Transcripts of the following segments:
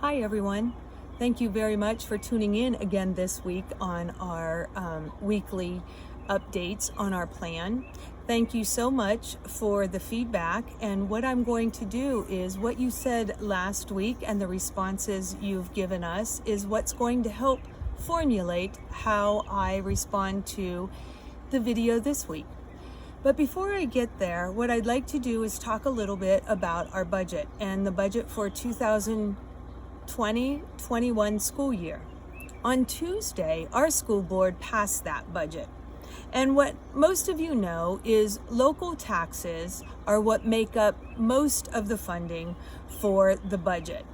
Hi everyone. Thank you very much for tuning in again this week on our weekly updates on our plan. Thank you so much for the feedback, and what I'm going to do is what you said last week and the responses you've given us is what's going to help formulate how I respond to the video this week. But before I get there, what I'd like to do is talk a little bit about our budget and the budget for 2020-21 school year. On Tuesday, our school board passed that budget. And what most of you know is local taxes are what make up most of the funding for the budget.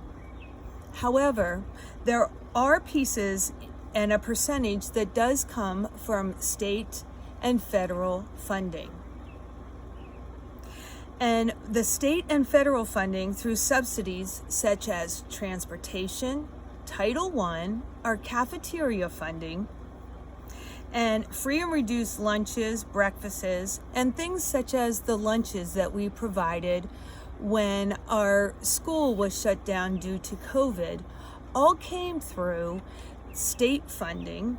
However, there are pieces and a percentage that does come from state and federal funding. And the state and federal funding through subsidies such as transportation, Title I, our cafeteria funding, and free and reduced lunches, breakfasts, and things such as the lunches that we provided when our school was shut down due to COVID, all came through state funding.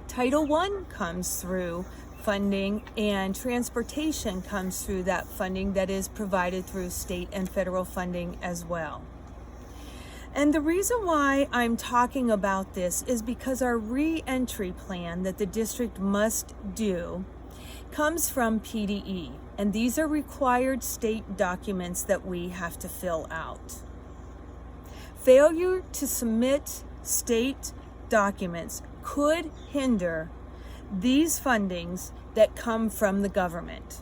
Title I comes through funding, and transportation comes through that funding that is provided through state and federal funding as well. And the reason why I'm talking about this is because our reentry plan that the district must do comes from PDE, and these are required state documents that we have to fill out. Failure to submit state documents could hinder these fundings that come from the government.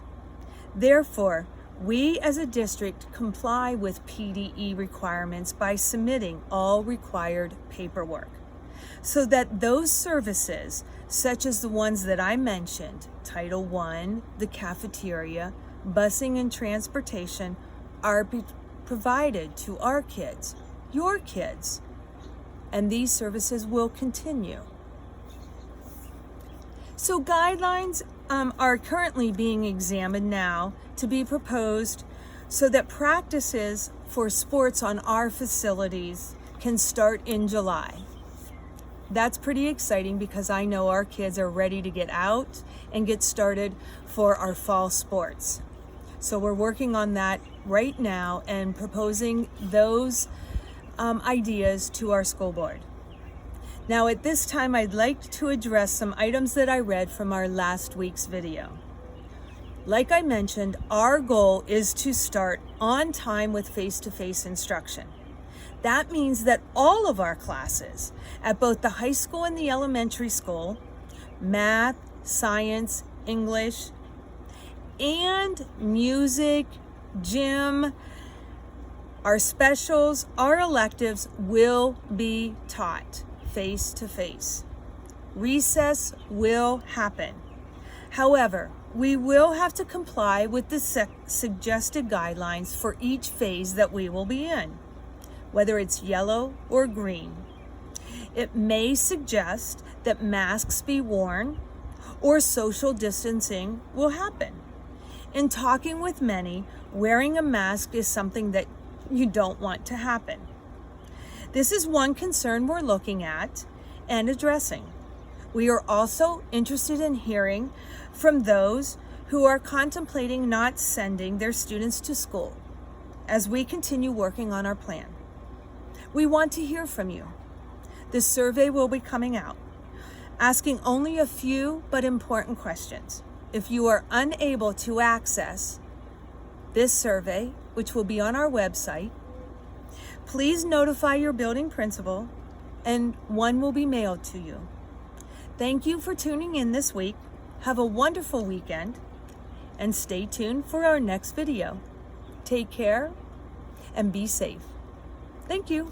Therefore, we as a district comply with PDE requirements by submitting all required paperwork so that those services, such as the ones that I mentioned, Title I, the cafeteria, busing and transportation, are provided to our kids, your kids, and these services will continue. So guidelines are currently being examined now to be proposed so that practices for sports on our facilities can start in July. That's pretty exciting because I know our kids are ready to get out and get started for our fall sports. So we're working on that right now and proposing those ideas to our school board. Now at this time, I'd like to address some items that I read from our last week's video. Like I mentioned, our goal is to start on time with face-to-face instruction. That means that all of our classes at both the high school and the elementary school, math, science, English, and music, gym, our specials, our electives will be taught face-to-face. Recess will happen. However, we will have to comply with the suggested guidelines for each phase that we will be in, whether it's yellow or green. It may suggest that masks be worn or social distancing will happen. In talking with many, wearing a mask is something that you don't want to happen. This is one concern we're looking at and addressing. We are also interested in hearing from those who are contemplating not sending their students to school as we continue working on our plan. We want to hear from you. The survey will be coming out, asking only a few but important questions. If you are unable to access this survey, which will be on our website, please notify your building principal and one will be mailed to you. Thank you for tuning in this week. Have a wonderful weekend and stay tuned for our next video. Take care and be safe. Thank you.